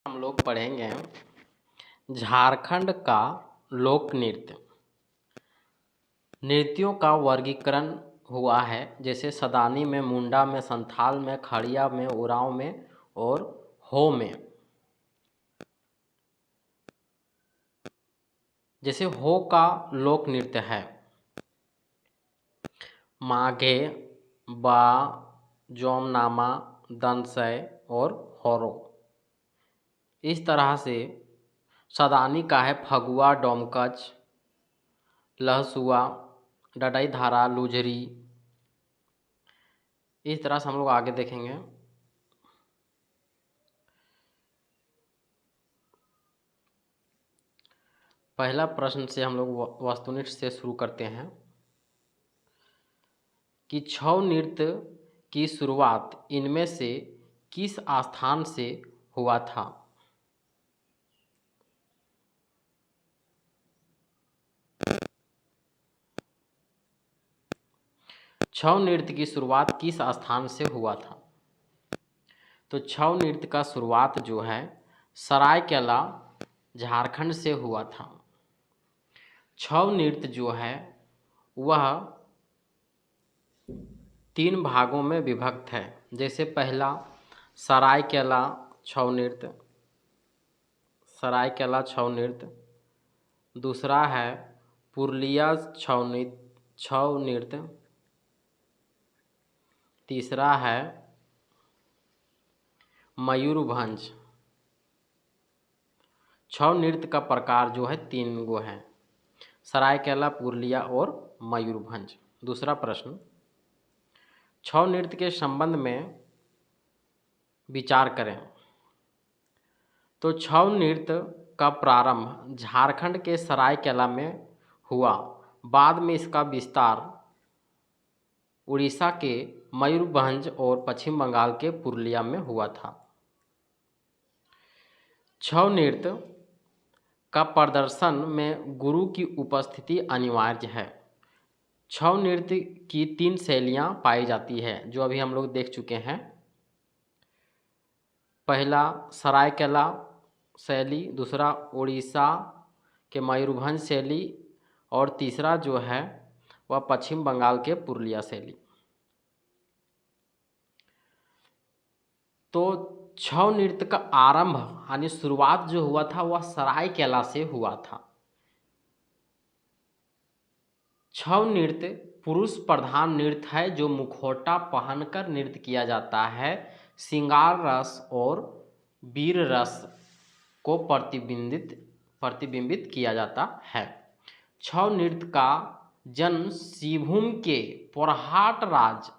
हम लोग पढ़ेंगे झारखंड का लोक नृत्य। नृत्यों का वर्गीकरण हुआ है, जैसे सदानी में, मुंडा में, संथाल में, खड़िया में, उरांव में और हो में। जैसे हो का लोक नृत्य है माघे, बा, जोमनामा, दंसय और होरो। इस तरह से सदानी का है फगुआ, डोमकच, लहसुआ, डडई धारा, लुझरी। इस तरह से हम लोग आगे देखेंगे। पहला प्रश्न से हम लोग वस्तुनिष्ठ से शुरू करते हैं कि छऊ नृत्य की शुरुआत इनमें से किस स्थान से हुआ था। छऊ नृत्य की शुरुआत किस स्थान से हुआ था? तो छऊ नृत्य का शुरुआत जो है सरायकेला, झारखंड से हुआ था। छऊ नृत्य जो है वह 3 भागों में विभक्त है। जैसे पहला सरायकेला छऊ नृत्य, सरायकेला छऊ नृत्य। दूसरा है पुरुलिया छऊ नृत्य। तीसरा है मयूरभंज। छऊ नृत्य का प्रकार जो है 3 गो है, सरायकेला, पुरुलिया और मयूरभंज। दूसरा प्रश्न, छऊ नृत्य के संबंध में विचार करें। तो छऊ नृत्य का प्रारंभ झारखंड के सरायकेला में हुआ। बाद में इसका विस्तार उड़ीसा के मयूरभंज और पश्चिम बंगाल के पुरुलिया में हुआ था। छऊ नृत्य का प्रदर्शन में गुरु की उपस्थिति अनिवार्य है। छऊ नृत्य की 3 शैलियाँ पाई जाती है जो अभी हम लोग देख चुके हैं। पहला सरायकेला शैली, दूसरा उड़ीसा के मयूरभंज शैली और तीसरा जो है वह पश्चिम बंगाल के पुरुलिया शैली। तो छऊ नृत्य का आरंभ यानी शुरुआत जो हुआ था वह सरायकेला से हुआ था। छऊ नृत्य पुरुष प्रधान नृत्य है जो मुखौटा पहनकर नृत्य किया जाता है। श्रृंगार रस और वीर रस को प्रतिबिंबित किया जाता है। छऊ नृत्य का जन्म सिंहभूम के पोरहाट राज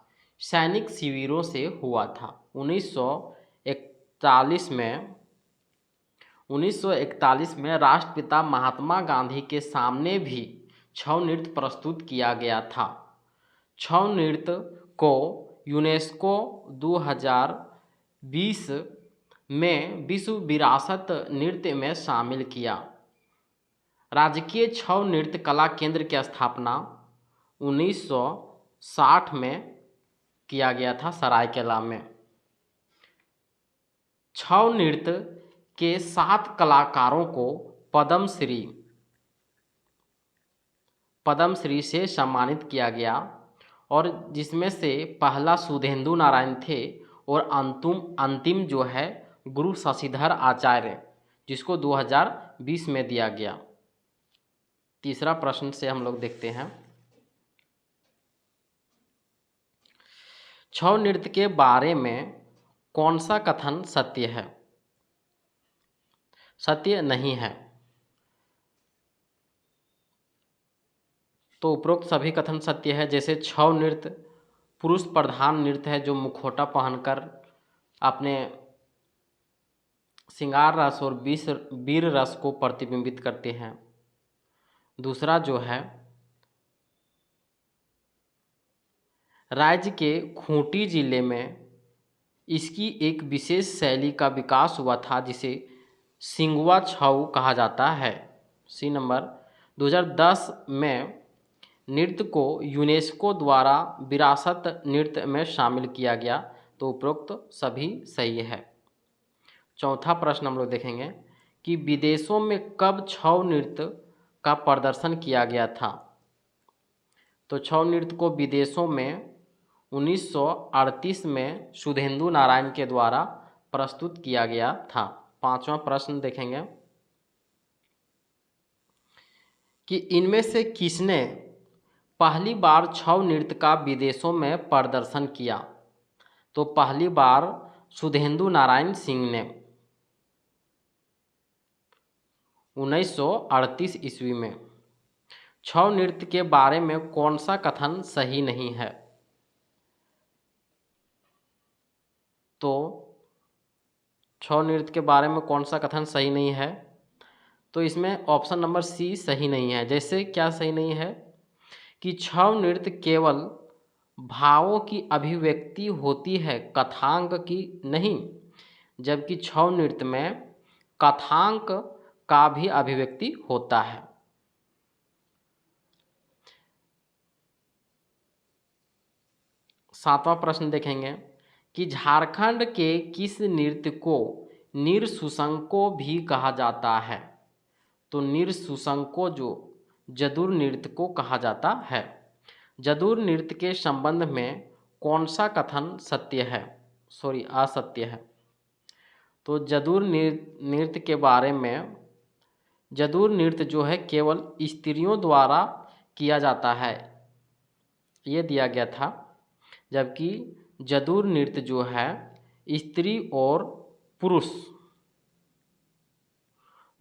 सैनिक शिविरों से हुआ था। 1941 में राष्ट्रपिता महात्मा गांधी के सामने भी छऊ नृत्य प्रस्तुत किया गया था। छऊ नृत्य को यूनेस्को 2020 में विश्व विरासत नृत्य में शामिल किया। राजकीय छऊ नृत्य कला केंद्र की स्थापना 1960 में किया गया था सरायकेला में। छऊ नृत्य के 7 कलाकारों को पद्मश्री से सम्मानित किया गया और जिसमें से पहला सुधेंदु नारायण थे और अंतिम जो है गुरु शशिधर आचार्य, जिसको 2020 में दिया गया। तीसरा प्रश्न से हम लोग देखते हैं, छऊ नृत्य के बारे में कौन सा कथन सत्य है? सत्य नहीं है। तो उपरोक्त सभी कथन सत्य है। जैसे छऊ नृत्य पुरुष प्रधान नृत्य है जो मुखौटा पहनकर अपने श्रृंगार रस और वीर रस को प्रतिबिंबित करते हैं। दूसरा जो है राज्य के खूंटी जिले में इसकी एक विशेष शैली का विकास हुआ था जिसे सिंगुआ छऊ कहा जाता है। सी नंबर 2010 में नृत्य को यूनेस्को द्वारा विरासत नृत्य में शामिल किया गया। तो उपरोक्त सभी सही है। चौथा प्रश्न हम लोग देखेंगे कि विदेशों में कब छऊ नृत्य का प्रदर्शन किया गया था। तो छऊ नृत्य को विदेशों में 1938 में सुधेंदु नारायण के द्वारा प्रस्तुत किया गया था। पांचवा प्रश्न देखेंगे कि इनमें से किसने पहली बार छऊ नृत्य का विदेशों में प्रदर्शन किया। तो पहली बार सुधेंदु नारायण सिंह ने 1938 ईस्वी में। छऊ नृत्य के बारे में कौन सा कथन सही नहीं है। तो छऊ नृत्य के बारे में कौन सा कथन सही नहीं है। तो इसमें ऑप्शन नंबर सी सही नहीं है। जैसे क्या सही नहीं है कि छऊ नृत्य केवल भावों की अभिव्यक्ति होती है, कथांक की नहीं, जबकि छऊ नृत्य में कथांक का भी अभिव्यक्ति होता है। सातवां प्रश्न देखेंगे कि झारखंड के किस नृत्य को निरशुशंको भी कहा जाता है। तो निरशुशंको जो जदुर नृत्य को कहा जाता है। जदुर नृत्य के संबंध में कौन सा कथन सत्य है, असत्य है। तो जदुर नृत्य के बारे में, जदुर नृत्य जो है केवल स्त्रियों द्वारा किया जाता है, ये दिया गया था। जबकि जदुर नृत्य जो है स्त्री और पुरुष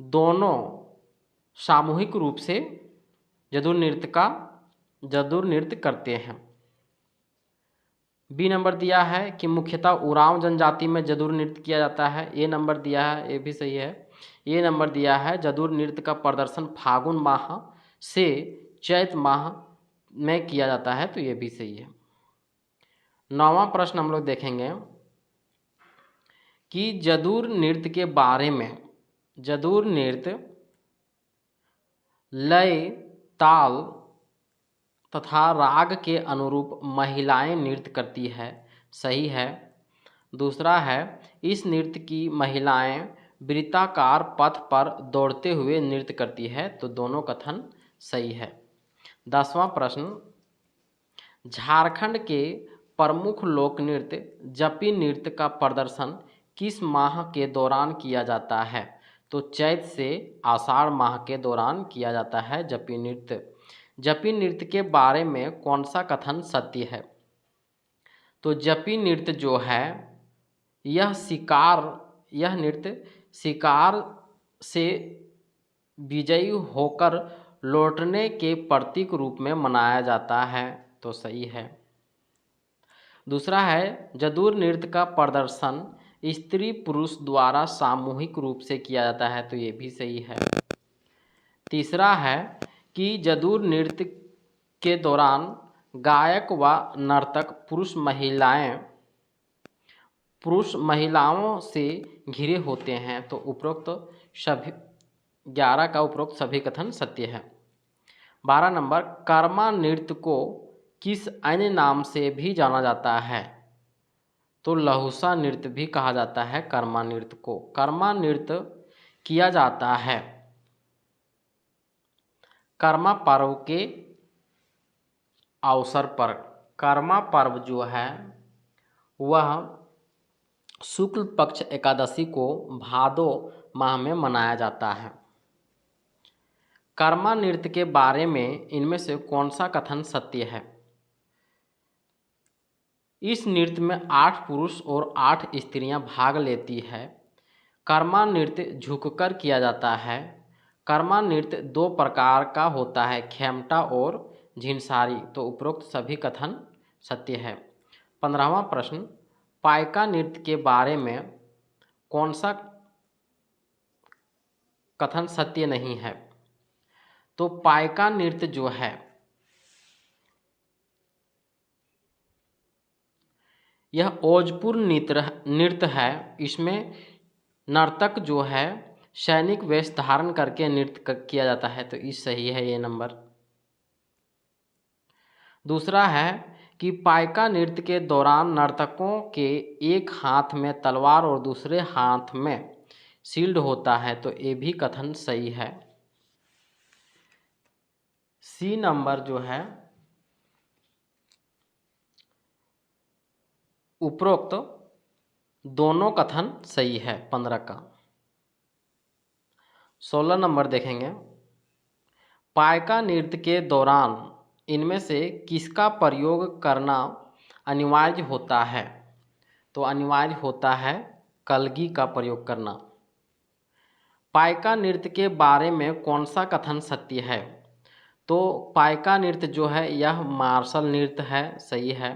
दोनों सामूहिक रूप से जदुर नृत्य करते हैं। बी नंबर दिया है कि मुख्यतः उरांव जनजाति में जदुर नृत्य किया जाता है। ए नंबर दिया है, ये भी सही है। ए नंबर दिया है जदुर नृत्य का प्रदर्शन फागुन माह से चैत माह में किया जाता है, तो ये भी सही है। नौवां प्रश्न हम लोग देखेंगे कि जदुर नृत्य के बारे में, जदुर नृत्य लय, ताल तथा राग के अनुरूप महिलाएं नृत्य करती है, सही है। दूसरा है इस नृत्य की महिलाएं वृत्ताकार पथ पर दौड़ते हुए नृत्य करती है, तो दोनों कथन सही है। 10वां प्रश्न, झारखंड के प्रमुख लोक नृत्य जपी नृत्य का प्रदर्शन किस माह के दौरान किया जाता है। तो चैत से आषाढ़ माह के दौरान किया जाता है जपी नृत्य। जपी नृत्य के बारे में कौन सा कथन सत्य है। तो जपी नृत्य जो है यह नृत्य शिकार से विजयी होकर लौटने के प्रतीक रूप में मनाया जाता है, तो सही है। दूसरा है जदुर नृत्य का प्रदर्शन स्त्री पुरुष द्वारा सामूहिक रूप से किया जाता है, तो ये भी सही है। तीसरा है कि जदुर नृत्य के दौरान गायक व नर्तक पुरुष महिलाओं से घिरे होते हैं, तो उपरोक्त सभी 11 का उपरोक्त सभी कथन सत्य है। 12 नंबर, कर्मा नृत्य को किस अन्य नाम से भी जाना जाता है। तो लहुसा नृत्य भी कहा जाता है कर्मा नृत्य को। कर्मा नृत्य किया जाता है कर्मा पर्व के अवसर पर। कर्मा पर्व जो है वह शुक्ल पक्ष एकादशी को भादो माह में मनाया जाता है। कर्मा नृत्य के बारे में इनमें से कौन सा कथन सत्य है। इस नृत्य में 8 पुरुष और 8 स्त्रियां भाग लेती है। कर्मा नृत्य झुककर किया जाता है। कर्मा नृत्य 2 प्रकार का होता है, खेमटा और झिनसारी, तो उपरोक्त सभी कथन सत्य है। 15वां प्रश्न, पाइका नृत्य के बारे में कौन सा कथन सत्य नहीं है। तो पाइका नृत्य जो है यह ओजपुर नृत्य है। इसमें नर्तक जो है सैनिक वेश धारण करके नृत्य किया जाता है, तो इस सही है ये नंबर। दूसरा है कि पाइका नृत्य के दौरान नर्तकों के एक हाथ में तलवार और दूसरे हाथ में शील्ड होता है, तो ये भी कथन सही है। सी नंबर जो है उपरोक्त दोनों कथन सही है 15 का। 16 नंबर देखेंगे, पाइका नृत्य के दौरान इनमें से किसका प्रयोग करना अनिवार्य होता है? तो अनिवार्य होता है कलगी का प्रयोग करना। पाइका नृत्य के बारे में कौन सा कथन सत्य है? तो पाइका नृत्य जो है यह मार्शल नृत्य है, सही है।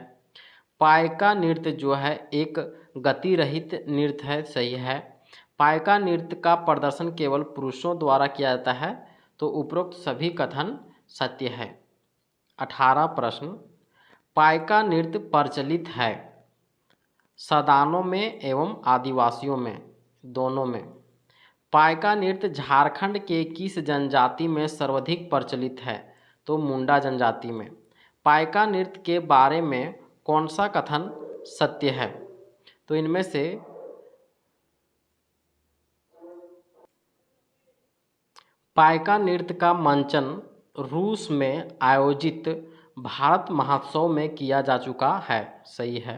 पाइका नृत्य जो है एक गति रहित नृत्य है, सही है। पाइका नृत्य का प्रदर्शन केवल पुरुषों द्वारा किया जाता है, तो उपरोक्त सभी कथन सत्य है। 18 प्रश्न, पाइका नृत्य प्रचलित है सदानों में एवं आदिवासियों में, दोनों में। पाइका नृत्य झारखंड के किस जनजाति में सर्वाधिक प्रचलित है? तो मुंडा जनजाति में। पाइका नृत्य के बारे में कौन सा कथन सत्य है? तो इनमें से पाइका नृत्य का मंचन रूस में आयोजित भारत महोत्सव में किया जा चुका है, सही है।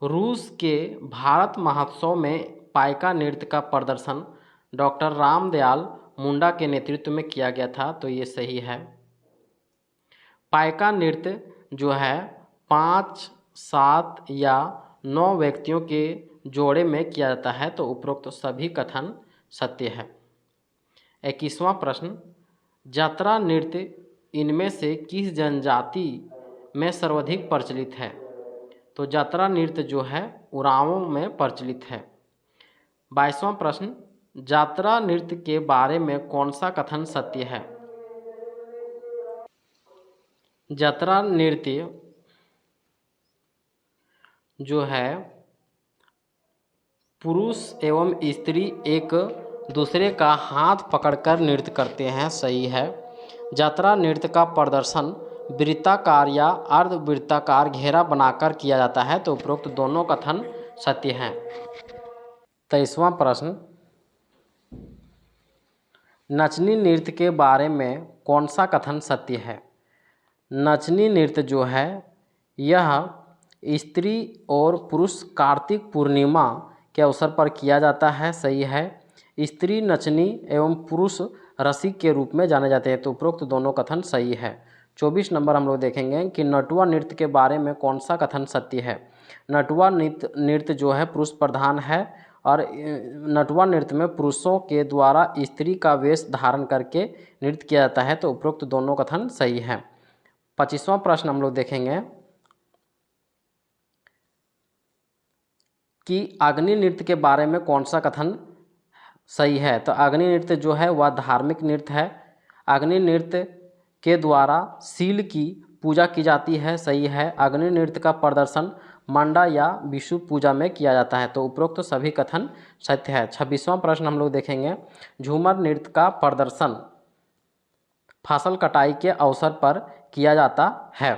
रूस के भारत महोत्सव में पाइका नृत्य का प्रदर्शन डॉक्टर रामदयाल मुंडा के नेतृत्व में किया गया था, तो ये सही है। पाइका नृत्य जो है 5, 7 या 9 व्यक्तियों के जोड़े में किया जाता है, तो उपरोक्त सभी कथन सत्य है। 21वां प्रश्न, जात्रा नृत्य इनमें से किस जनजाति में सर्वाधिक प्रचलित है? तो जात्रा नृत्य जो है उरांवों में प्रचलित है। 22वां प्रश्न, जात्रा नृत्य के बारे में कौन सा कथन सत्य है? जात्रा नृत्य जो है पुरुष एवं स्त्री एक दूसरे का हाथ पकड़कर नृत्य करते हैं, सही है। जात्रा नृत्य का प्रदर्शन वृत्ताकार या अर्धवृत्ताकार घेरा बनाकर किया जाता है, तो उपरोक्त दोनों कथन सत्य हैं। 23वां प्रश्न, नचनी नृत्य के बारे में कौन सा कथन सत्य है? नचनी नृत्य जो है यह स्त्री और पुरुष कार्तिक पूर्णिमा के अवसर पर किया जाता है, सही है। स्त्री नचनी एवं पुरुष रसिक के रूप में जाने जाते हैं, तो उपरोक्त दोनों कथन सही है। 24 नंबर हम लोग देखेंगे कि नटुआ नृत्य के बारे में कौन सा कथन सत्य है? नटुआ नृत्य जो है पुरुष प्रधान है और नटुआ नृत्य में पुरुषों के द्वारा स्त्री का वेश धारण करके नृत्य किया जाता है, तो उपरोक्त दोनों कथन सही है। 25वां प्रश्न हम लोग देखेंगे कि अग्नि नृत्य के बारे में कौन सा कथन सही है? तो अग्नि नृत्य जो है वह धार्मिक नृत्य है। अग्नि नृत्य के द्वारा शील की पूजा की जाती है, सही है। अग्नि नृत्य का प्रदर्शन मंडा या विषु पूजा में किया जाता है, तो उपरोक्त तो सभी कथन सत्य है। 26वां प्रश्न हम लोग देखेंगे, झूमर नृत्य का प्रदर्शन फसल कटाई के अवसर पर किया जाता है।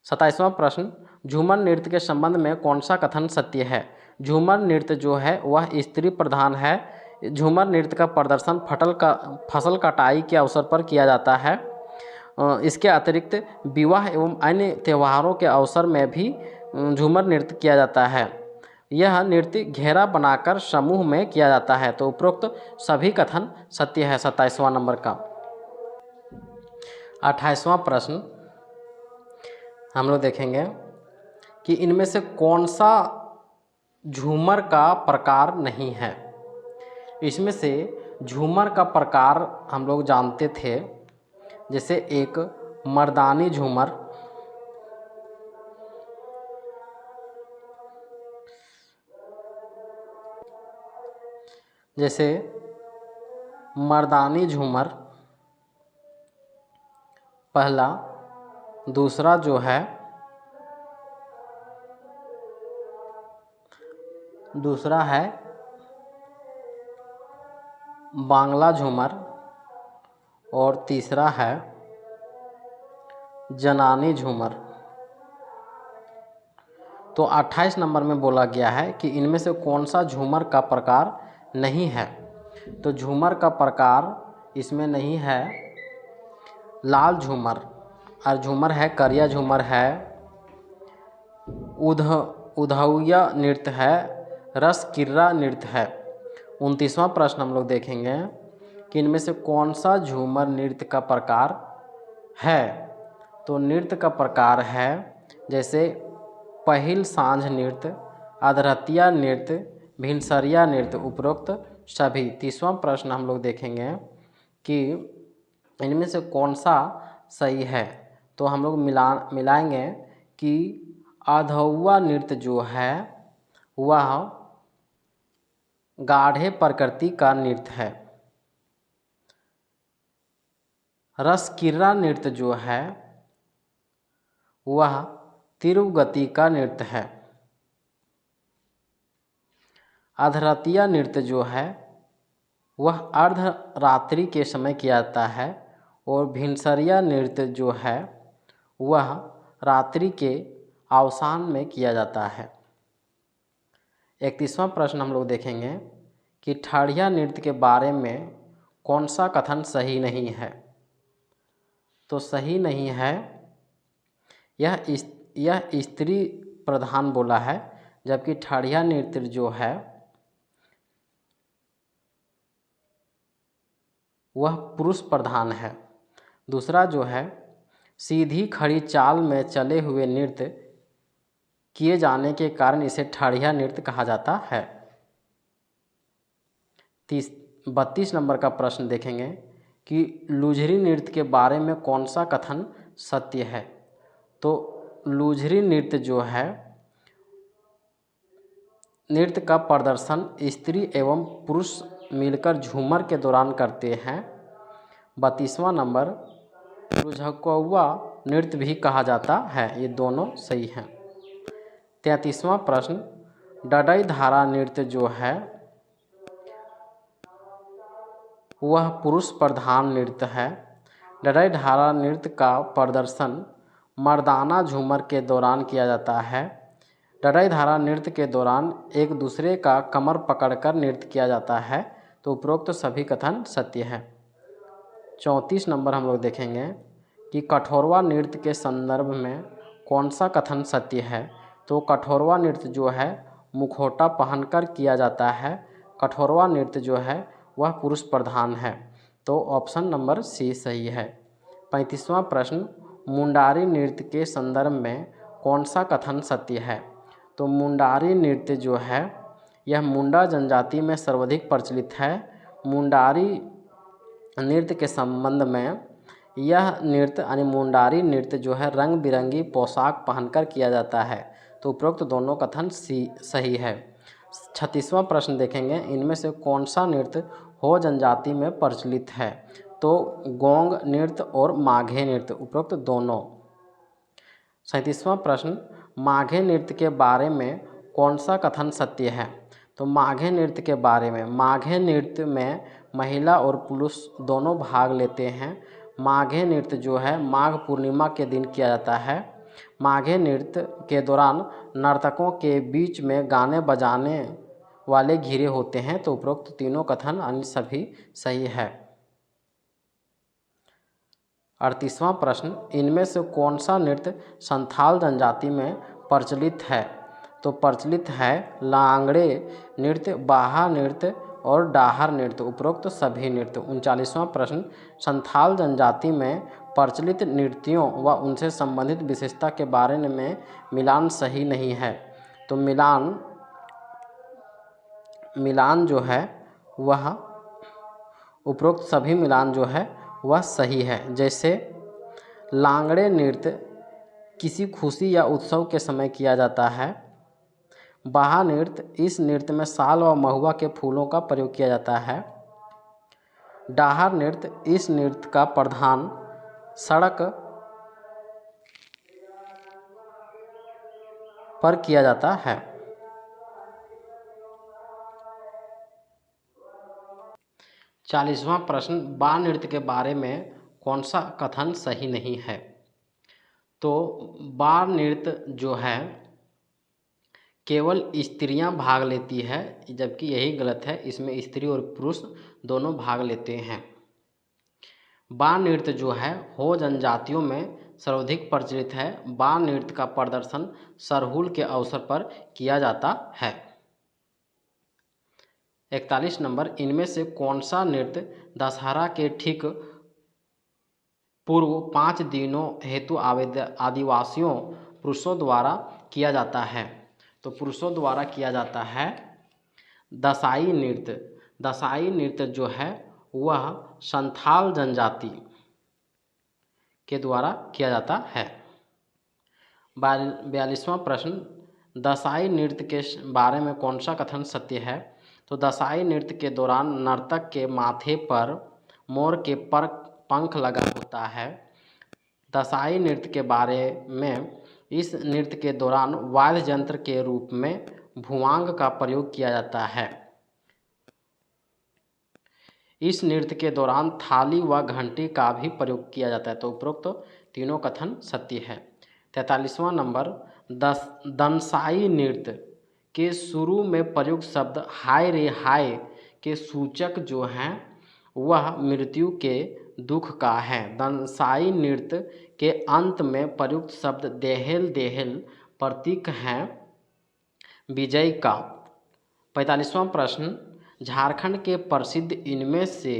27वां प्रश्न, झूमर नृत्य के संबंध में कौन सा कथन सत्य है? झूमर नृत्य जो है वह स्त्री प्रधान है। झूमर नृत्य का प्रदर्शन फसल कटाई के अवसर पर किया जाता है। इसके अतिरिक्त विवाह एवं अन्य त्योहारों के अवसर में भी झूमर नृत्य किया जाता है। यह नृत्य घेरा बनाकर समूह में किया जाता है, तो उपरोक्त सभी कथन सत्य है। 27वां नंबर का 28वां प्रश्न हम लोग देखेंगे कि इनमें से कौन सा झूमर का प्रकार नहीं है। इसमें से झूमर का प्रकार हम लोग जानते थे, जैसे एक मर्दानी झूमर, जैसे मर्दानी झूमर पहला। दूसरा जो है बांग्ला झूमर और तीसरा है जनानी झूमर। तो 28 नंबर में बोला गया है कि इनमें से कौन सा झूमर का प्रकार नहीं है। तो झूमर का प्रकार इसमें नहीं है लाल झूमर, और झूमर है करिया झूमर है, उधौया नृत्य है, रस किर्रा नृत्य है। 29वां प्रश्न हम लोग देखेंगे कि इनमें से कौन सा झूमर नृत्य का प्रकार है। तो नृत्य का प्रकार है जैसे पहिल सांझ नृत्य, अधरतिया नृत्य, भिनसरिया नृत्य, उपरोक्त सभी। 30वां प्रश्न हम लोग देखेंगे कि इनमें से कौन सा सही है। तो हम लोग मिलाएंगे कि अधौआ नृत्य जो है वह गाढ़े प्रकृति का नृत्य है। रसकिर्रा नृत्य जो है वह तीव्र गति का नृत्य है। अधरतिया नृत्य जो है वह अर्धरात्रि के समय किया जाता है, और भिनसरिया नृत्य जो है वह रात्रि के अवसान में किया जाता है। 31वां प्रश्न हम लोग देखेंगे कि ठाड़िया नृत्य के बारे में कौन सा कथन सही नहीं है। तो सही नहीं है, यह स्त्री प्रधान बोला है, जबकि ठाड़िया नृत्य जो है वह पुरुष प्रधान है। दूसरा जो है सीधी खड़ी चाल में चले हुए नृत्य किए जाने के कारण इसे ठाड़िया नृत्य कहा जाता है। 32 नंबर का प्रश्न देखेंगे कि लुझरी नृत्य के बारे में कौन सा कथन सत्य है। तो लुझरी नृत्य जो है नृत्य का प्रदर्शन स्त्री एवं पुरुष मिलकर झूमर के दौरान करते हैं। 32वां नंबर लुझकौआ नृत्य भी कहा जाता है, ये दोनों सही हैं। 33वां प्रश्न डडई धारा नृत्य जो है वह पुरुष प्रधान नृत्य है। डडई धारा नृत्य का प्रदर्शन मर्दाना झूमर के दौरान किया जाता है। डडई धारा नृत्य के दौरान एक दूसरे का कमर पकड़कर नृत्य किया जाता है। तो उपरोक्त सभी कथन सत्य है। 34 नंबर हम लोग देखेंगे कि कठोरवा नृत्य के संदर्भ में कौन सा कथन सत्य है। तो कठोरवा नृत्य जो है मुखौटा पहनकर किया जाता है। कठोरवा नृत्य जो है वह पुरुष प्रधान है। तो ऑप्शन नंबर सी सही है। 35वां प्रश्न मुंडारी नृत्य के संदर्भ में कौन सा कथन सत्य है। तो मुंडारी नृत्य जो है यह मुंडा जनजाति में सर्वाधिक प्रचलित है। मुंडारी नृत्य के संबंध में यह नृत्य यानी मुंडारी नृत्य जो है रंग बिरंगी पोशाक पहनकर किया जाता है। तो उपरोक्त दोनों कथन सही है। 36वां प्रश्न देखेंगे इनमें से कौन सा नृत्य हो जनजाति में प्रचलित है। तो गोंग नृत्य और माघे नृत्य, उपरोक्त दोनों। 37वां प्रश्न माघे नृत्य के बारे में कौन सा कथन सत्य है। तो माघे नृत्य के बारे में, माघे नृत्य में महिला और पुरुष दोनों भाग लेते हैं। माघे नृत्य जो है माघ पूर्णिमा के दिन किया जाता है। माघे नृत्य के दौरान नर्तकों के बीच में गाने बजाने वाले घिरे होते हैं। तो उपरोक्त तीनों कथन अन्य सभी सही है। 38वां प्रश्न इनमें से कौन सा नृत्य संथाल जनजाति में प्रचलित है। तो प्रचलित है लांगड़े नृत्य, बाहा नृत्य और डाहर नृत्य, उपरोक्त सभी नृत्य। 39वां प्रश्न संथाल जनजाति में प्रचलित नृत्यों व उनसे संबंधित विशेषता के बारे में मिलान सही नहीं है। तो मिलान जो है वह उपरोक्त सभी मिलान जो है वह सही है। जैसे लांगड़े नृत्य किसी खुशी या उत्सव के समय किया जाता है। बाहा नृत्य, इस नृत्य में साल व महुआ के फूलों का प्रयोग किया जाता है। डाहर नृत्य, इस नृत्य का प्रधान सड़क पर किया जाता है। 40वां प्रश्न बाल नृत्य के बारे में कौन सा कथन सही नहीं है। तो बाल नृत्य जो है केवल स्त्रियां भाग लेती है, जबकि यही गलत है, इसमें स्त्री और पुरुष दोनों भाग लेते हैं। बाल नृत्य जो है हो जनजातियों में सर्वाधिक प्रचलित है। बाल नृत्य का प्रदर्शन सरहुल के अवसर पर किया जाता है। 41 नंबर, इनमें से कौन सा नृत्य दशहरा के ठीक पूर्व 5 दिनों हेतु आदिवासियों पुरुषों द्वारा किया जाता है? तो पुरुषों द्वारा किया जाता है दसाई नृत्य। दसाई नृत्य जो है वह संथाल जनजाति के द्वारा किया जाता है। 42वां प्रश्न, दसाई नृत्य के बारे में कौन सा कथन सत्य है? तो दसाई नृत्य के दौरान नर्तक के माथे पर मोर के पंख लगा होता है। दसाई नृत्य के बारे में, इस नृत्य के दौरान वाद्य यंत्र के रूप में भुआंग का प्रयोग किया जाता है। इस नृत्य के दौरान थाली व घंटी का भी प्रयोग किया जाता है। तो उपरोक्त तीनों कथन सत्य है। 43वां नंबर, दनसाई नृत्य के शुरू में प्रयुक्त शब्द हाय रे हाय के सूचक जो हैं वह मृत्यु के दुख का है। दनसाई नृत्य के अंत में प्रयुक्त शब्द देहेल देहेल प्रतीक हैं विजय का। 45वां प्रश्न, झारखंड के प्रसिद्ध इनमें से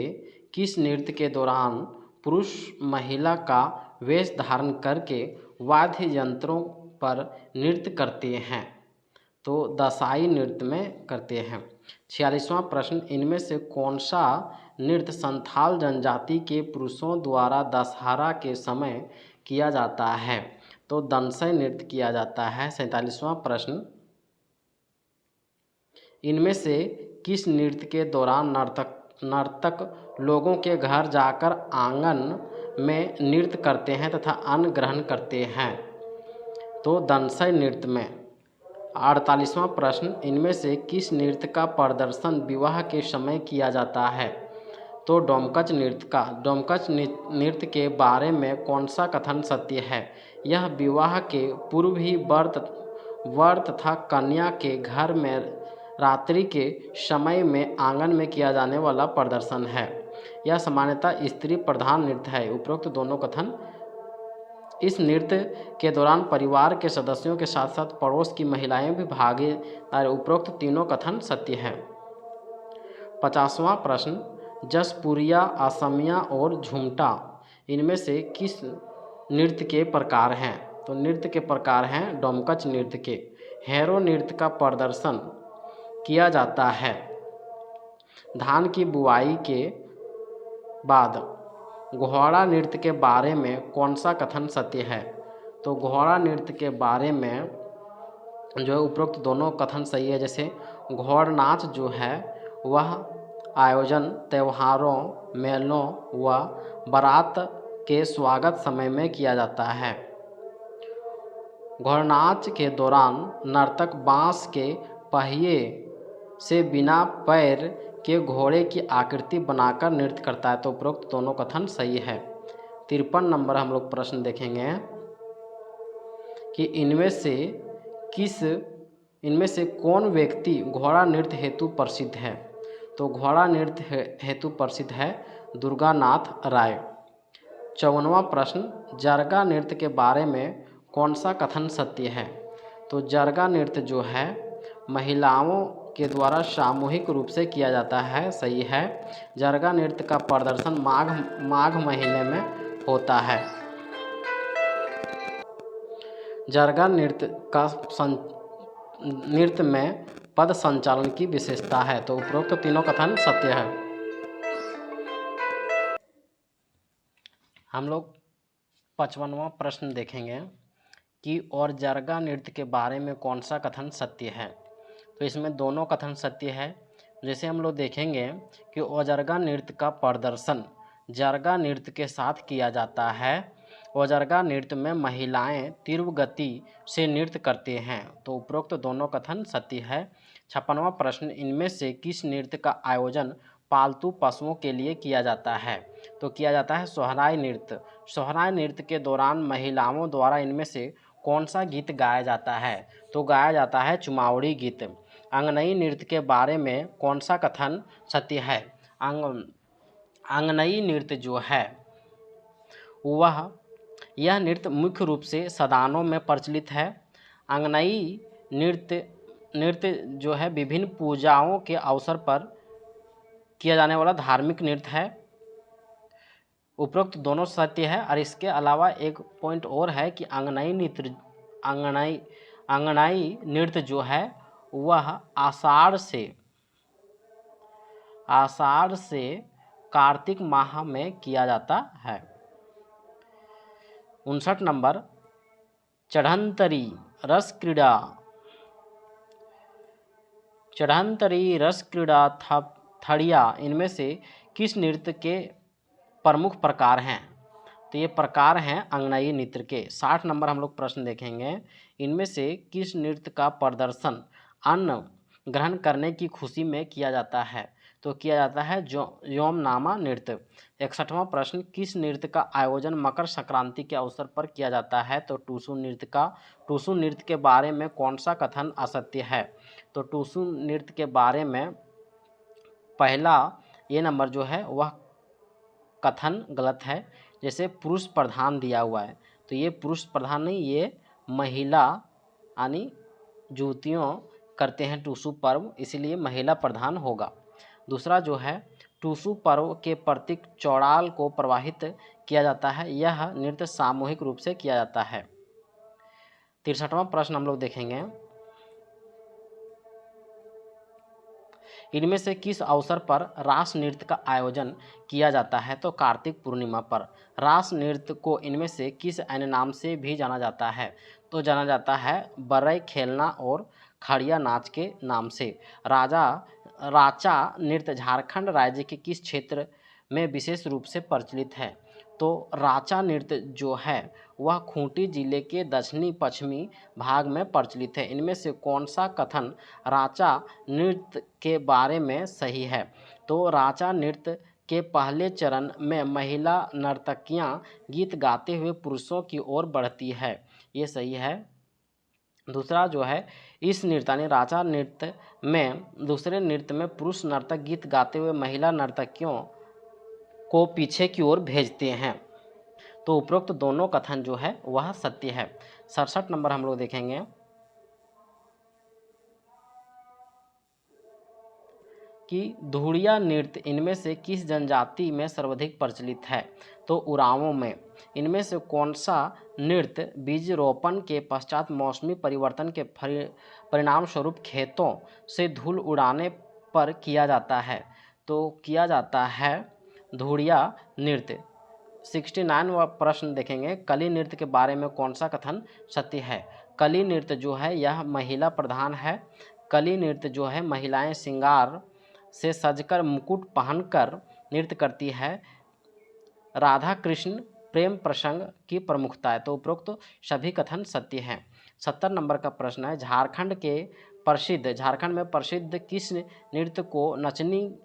किस नृत्य के दौरान पुरुष महिला का वेश धारण करके वाद्य यंत्रों पर नृत्य करते हैं? तो दसाई नृत्य में करते हैं। 46वां प्रश्न, इनमें से कौन सा नृत्य संथाल जनजाति के पुरुषों द्वारा दशहरा के समय किया जाता है? तो दनसई नृत्य किया जाता है। 47वां प्रश्न, इनमें से किस नृत्य के दौरान नर्तक लोगों के घर जाकर आंगन में नृत्य करते हैं तथा अन्न ग्रहण करते हैं? तो दनसई नृत्य में। 48वां प्रश्न, इनमें से किस नृत्य का प्रदर्शन विवाह के समय किया जाता है? तो डोमकच नृत्य का। डोमकच नृत्य के बारे में कौन सा कथन सत्य है? यह विवाह के पूर्व ही वर तथा कन्या के घर में रात्रि के समय में आंगन में किया जाने वाला प्रदर्शन है। यह सामान्यतः स्त्री प्रधान नृत्य है। उपरोक्त दोनों कथन। इस नृत्य के दौरान परिवार के सदस्यों के साथ साथ पड़ोस की महिलाएं भी भागीदार। उपरोक्त तीनों कथन सत्य है। 50वां प्रश्न, जसपुरिया, असमिया और झुमटा इनमें से किस नृत्य के प्रकार हैं? तो नृत्य के प्रकार हैं डोमकच नृत्य के। हैरो नृत्य का प्रदर्शन किया जाता है धान की बुआई के बाद। घोड़ा नृत्य के बारे में कौन सा कथन सत्य है? तो घोड़ा नृत्य के बारे में जो है उपरोक्त दोनों कथन सही है। जैसे घोड़ नाच जो है वह आयोजन त्योहारों, मेलों व बारात के स्वागत समय में किया जाता है। घोड़नाच के दौरान नर्तक बांस के पहिए से बिना पैर के घोड़े की आकृति बनाकर नृत्य करता है। तो उपरोक्त दोनों कथन सही है। 53 नंबर हम लोग प्रश्न देखेंगे कि इनमें से कौन व्यक्ति घोड़ा नृत्य हेतु प्रसिद्ध है? तो घोड़ा नृत्य हेतु प्रसिद्ध है दुर्गानाथ राय। 54वां प्रश्न, जरगा नृत्य के बारे में कौन सा कथन सत्य है? तो जरगा नृत्य जो है महिलाओं के द्वारा सामूहिक रूप से किया जाता है। सही है। जरगा नृत्य का प्रदर्शन माघ महीने में होता है। जरगा नृत्य में पद संचालन की विशेषता है। तो उपरोक्त तीनों कथन सत्य है। हम लोग 55वां प्रश्न देखेंगे कि और जरगा नृत्य के बारे में कौन सा कथन सत्य है? तो इसमें दोनों कथन सत्य है। जैसे हम लोग देखेंगे कि ओजरगा नृत्य का प्रदर्शन जरगा नृत्य के साथ किया जाता है। ओजरगा नृत्य में महिलाएं तीव्र गति से नृत्य करते हैं। तो उपरोक्त दोनों कथन सत्य है। 56वां प्रश्न, इनमें से किस नृत्य का आयोजन पालतू पशुओं के लिए किया जाता है? तो किया जाता है सोहराय नृत्य। सोहराय नृत्य के दौरान महिलाओं द्वारा इनमें से कौन सा गीत गाया जाता है? तो गाया जाता है चुमावड़ी गीत। अंगनई नृत्य के बारे में कौन सा कथन सत्य है? अंगनई नृत्य जो है वह यह नृत्य मुख्य रूप से सदानों में प्रचलित है। अंगनई नृत्य नृत्य जो है विभिन्न पूजाओं के अवसर पर किया जाने वाला धार्मिक नृत्य है। उपरोक्त दोनों सत्य है। और इसके अलावा एक पॉइंट और है कि अंगनाई नृत्य जो है वह आषाढ़ से कार्तिक माह में किया जाता है। 59 नंबर, चढ़ंतरी रस क्रीड़ा थड़िया इनमें से किस नृत्य के प्रमुख प्रकार हैं? तो ये प्रकार हैं अंगनई नृत्य के। 60 नंबर हम लोग प्रश्न देखेंगे, इनमें से किस नृत्य का प्रदर्शन अन्न ग्रहण करने की खुशी में किया जाता है? तो किया जाता है योमनामा नृत्य। 61वां प्रश्न, किस नृत्य का आयोजन मकर संक्रांति के अवसर पर किया जाता है? तो टूसू नृत्य के बारे में कौन सा कथन असत्य है? तो टूसू नृत्य के बारे में पहला ये नंबर जो है वह कथन गलत है। जैसे पुरुष प्रधान दिया हुआ है, तो ये पुरुष प्रधान नहीं, ये महिला यानी युवतियों करते हैं टूसू पर्व, इसीलिए महिला प्रधान होगा। दूसरा जो है, टूसू पर्व के प्रतीक चौड़ाल को प्रवाहित किया जाता है। यह नृत्य सामूहिक रूप से किया जाता है। 63वां प्रश्न हम लोग देखेंगे, इनमें से किस अवसर पर रास नृत्य का आयोजन किया जाता है? तो कार्तिक पूर्णिमा पर। रास नृत्य को इनमें से किस अन्य नाम से भी जाना जाता है? तो जाना जाता है बरई खेलना और खड़िया नाच के नाम से। राचा नृत्य झारखंड राज्य के किस क्षेत्र में विशेष रूप से प्रचलित है? तो राचा नृत्य जो है वह खूंटी जिले के दक्षिणी पश्चिमी भाग में प्रचलित है। इनमें से कौन सा कथन राचा नृत्य के बारे में सही है? तो राचा नृत्य के पहले चरण में महिला नर्तकियां गीत गाते हुए पुरुषों की ओर बढ़ती है, ये सही है। दूसरा जो है, इस नृत्य यानी राचा नृत्य में दूसरे नृत्य में पुरुष नर्तक गीत गाते हुए महिला नर्तकियों को पीछे की ओर भेजते हैं। तो उपरोक्त दोनों कथन जो है वह सत्य है। 67 नंबर हम लोग देखेंगे कि धुड़िया नृत्य इनमें से किस जनजाति में सर्वाधिक प्रचलित है? तो उरांवों में। इनमें से कौन सा नृत्य बीज रोपण के पश्चात मौसमी परिवर्तन के परिणाम स्वरूप खेतों से धूल उड़ाने पर किया जाता है? तो किया जाता है धुड़िया नृत्य। 69वां प्रश्न देखेंगे, कली नृत्य के बारे में कौन सा कथन सत्य है? कली नृत्य जो है यह महिला प्रधान है। कली नृत्य जो है महिलाएं श्रृंगार से सजकर मुकुट पहनकर नृत्य करती है। राधा कृष्ण प्रेम प्रसंग की प्रमुखता है। तो उपरोक्त सभी कथन सत्य हैं। 70 नंबर का प्रश्न है, झारखंड में प्रसिद्ध किस नृत्य को नचनी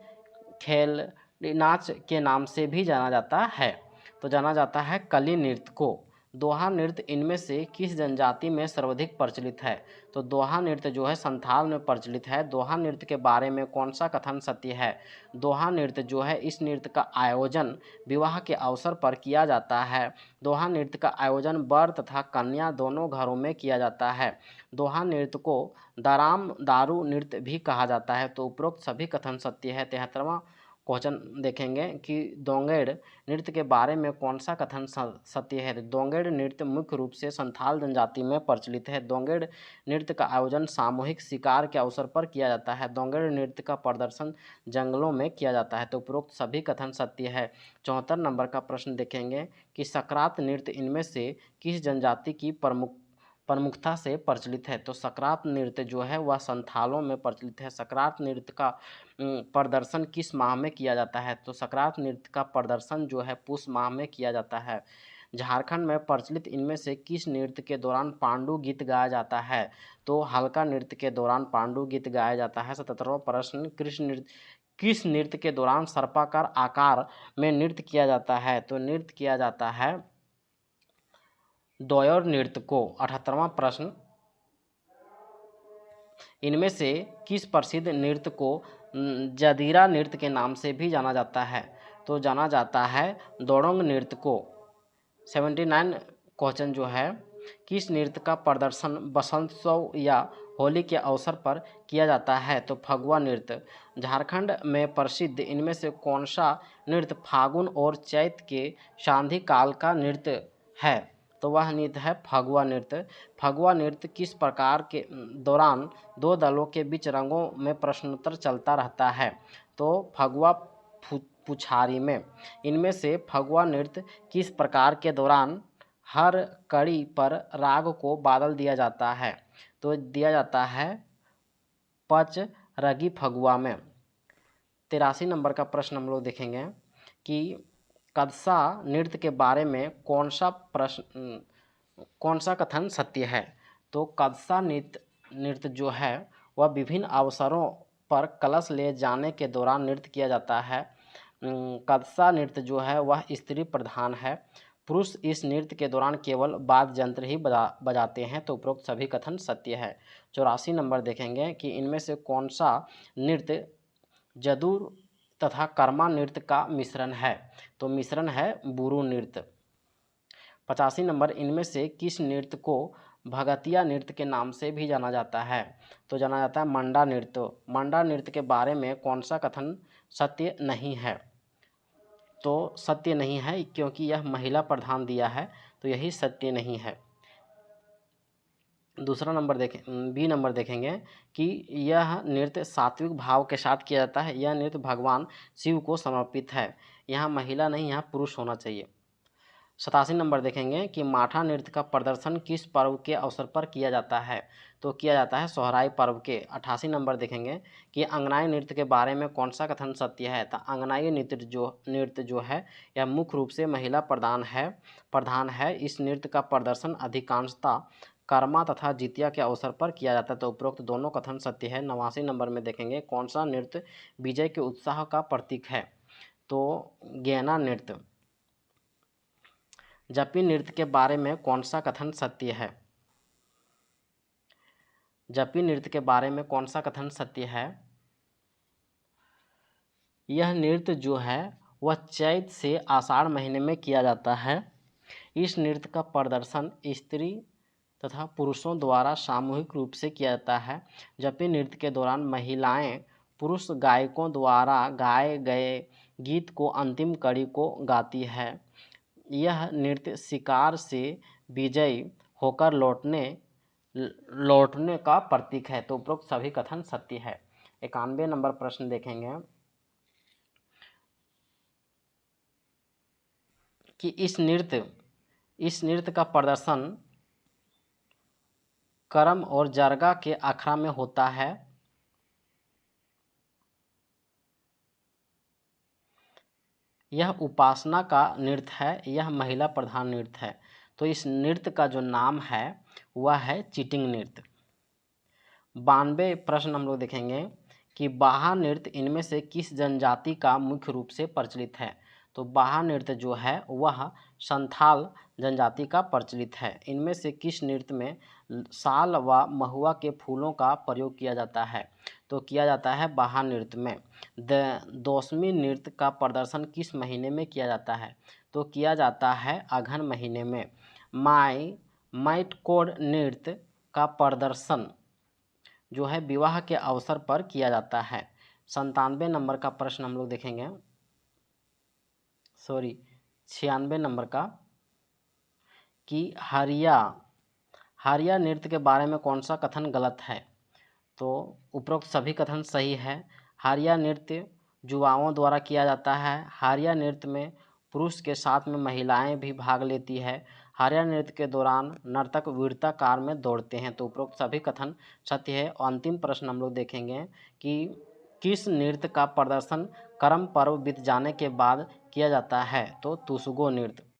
खेल नाच के नाम से भी जाना जाता है? तो जाना जाता है कली नृत्य को। दोहा नृत्य इनमें से किस जनजाति में सर्वाधिक प्रचलित है? तो दोहा नृत्य जो है संथाल में प्रचलित है। दोहा नृत्य के बारे में कौन सा कथन सत्य है? दोहा नृत्य जो है इस नृत्य का आयोजन विवाह के अवसर पर किया जाता है। दोहा नृत्य का आयोजन वर तथा कन्या दोनों घरों में किया जाता है। दोहा नृत्य को दारू नृत्य भी कहा जाता है। तो उपरोक्त सभी कथन सत्य है। 73वां क्वेश्चन देखेंगे कि दोंगेड़ नृत्य के बारे में कौन सा कथन सत्य है? दोंगेड़ नृत्य मुख्य रूप से संथाल जनजाति में प्रचलित है। दोंगेड़ नृत्य का आयोजन सामूहिक शिकार के अवसर पर किया जाता है। दोंगेड़ नृत्य का प्रदर्शन जंगलों में किया जाता है। तो उपरोक्त सभी कथन सत्य है। 74 नंबर का प्रश्न देखेंगे कि सकरात नृत्य इनमें से किस जनजाति की प्रमुखता से प्रचलित है? तो सकरात नृत्य जो है वह संथालों में प्रचलित है। सकरात नृत्य का प्रदर्शन किस माह में किया जाता है? तो सकरात नृत्य का प्रदर्शन जो है पुष माह में किया जाता है। झारखंड में प्रचलित इनमें से किस नृत्य के दौरान पांडु गीत गाया जाता है? तो हल्का नृत्य के दौरान पांडु गीत गाया जाता है। 77वां प्रश्न, किस नृत्य के दौरान सर्पाकार आकार में नृत्य किया जाता है? तो नृत्य किया जाता है द्वयोर नृत्य को। 78वां प्रश्न, इनमें से किस प्रसिद्ध नृत्य को जदीरा नृत्य के नाम से भी जाना जाता है? तो जाना जाता है दोडोंग नृत्य को। 79 क्वेश्चन जो है, किस नृत्य का प्रदर्शन बसंतोत्सव या होली के अवसर पर किया जाता है? तो फगुआ नृत्य। झारखंड में प्रसिद्ध इनमें से कौन सा नृत्य फागुन और चैत के सांधि काल का नृत्य है? तो वह नृत्य है फगुआ नृत्य। फगुआ नृत्य किस प्रकार के दौरान दो दलों के बीच रंगों में प्रश्नोत्तर चलता रहता है? तो फगुआ पुछारी में। इनमें से फगुआ नृत्य किस प्रकार के दौरान हर कड़ी पर राग को बादल दिया जाता है? तो दिया जाता है पच रगी फगुआ में। 83 नंबर का प्रश्न हम लोग देखेंगे कि कदसा नृत्य के बारे में कौन सा कथन सत्य है? तो कदसा नृत्य जो है वह विभिन्न अवसरों पर कलश ले जाने के दौरान नृत्य किया जाता है। कदसा नृत्य जो है वह स्त्री प्रधान है। पुरुष इस नृत्य के दौरान केवल वाद्य यंत्र ही बजाते हैं। तो उपरोक्त सभी कथन सत्य है। 84 नंबर देखेंगे कि इनमें से कौन सा नृत्य जदूर तथा कर्मा नृत्य का मिश्रण है? तो मिश्रण है बुरु नृत्य। 85 नंबर, इनमें से किस नृत्य को भगतिया नृत्य के नाम से भी जाना जाता है? तो जाना जाता है मंडा नृत्य। मंडा नृत्य के बारे में कौन सा कथन सत्य नहीं है? तो सत्य नहीं है क्योंकि यह महिला प्रधान दिया है, तो यही सत्य नहीं है। दूसरा नंबर देखें, बी नंबर देखेंगे कि यह नृत्य सात्विक भाव के साथ किया जाता है। यह नृत्य भगवान शिव को समर्पित है। यहाँ महिला नहीं, यहाँ पुरुष होना चाहिए। 87 नंबर देखेंगे कि माठा नृत्य का प्रदर्शन किस पर्व के अवसर पर किया जाता है? तो किया जाता है सोहराई पर्व के। 88 नंबर देखेंगे कि अंगनाई नृत्य के बारे में कौन सा कथन सत्य है? तो अंगनाई नृत्य जो है यह मुख्य रूप से महिला प्रधान है। इस नृत्य का प्रदर्शन अधिकांशतः कर्मा तथा जितिया के अवसर पर किया जाता है। तो उपरोक्त दोनों कथन सत्य है। 89 नंबर में देखेंगे कौन सा नृत्य विजय के उत्साह का प्रतीक है? तो गैना नृत्य। जपी नृत्य के बारे में कौन सा कथन सत्य है? जपी नृत्य के बारे में कौन सा कथन सत्य है? यह नृत्य जो है वह चैत से आषाढ़ महीने में किया जाता है। इस नृत्य का प्रदर्शन स्त्री तथा पुरुषों द्वारा सामूहिक रूप से किया जाता है। जपी नृत्य के दौरान महिलाएं पुरुष गायकों द्वारा गाए गए गीत को अंतिम कड़ी को गाती है। यह नृत्य शिकार से विजयी होकर लौटने का प्रतीक है। तो उपरोक्त सभी कथन सत्य है। 91 नंबर प्रश्न देखेंगे कि इस नृत्य का प्रदर्शन करम और जरगा के अखड़ा में होता है। यह उपासना का नृत्य है। यह महिला प्रधान नृत्य है। तो इस नृत्य का जो नाम है वह है चीटिंग नृत्य। 92 प्रश्न हम लोग देखेंगे कि बाहा नृत्य इनमें से किस जनजाति का मुख्य रूप से प्रचलित है? तो बाहा नृत्य जो है वह संथाल जनजाति का प्रचलित है। इनमें से किस नृत्य में साल व महुआ के फूलों का प्रयोग किया जाता है? तो किया जाता है बाहा नृत्य में। दौसमी नृत्य का प्रदर्शन किस महीने में किया जाता है? तो किया जाता है अगहन महीने में। मैटकोड नृत्य का प्रदर्शन जो है विवाह के अवसर पर किया जाता है। 97 नंबर का प्रश्न हम लोग देखेंगे, 96 नंबर का, कि हरिया नृत्य के बारे में कौन सा कथन गलत है? तो उपरोक्त सभी कथन सही है। हरिया नृत्य युवाओं द्वारा किया जाता है। हरिया नृत्य में पुरुष के साथ में महिलाएं भी भाग लेती है। हरिया नृत्य के दौरान नर्तक वृत्ताकार में दौड़ते हैं। तो उपरोक्त सभी कथन सत्य है। और अंतिम प्रश्न हम लोग देखेंगे कि किस नृत्य का प्रदर्शन करम पर्व बीत जाने के बाद किया जाता है? तो तुसगो नृत्य।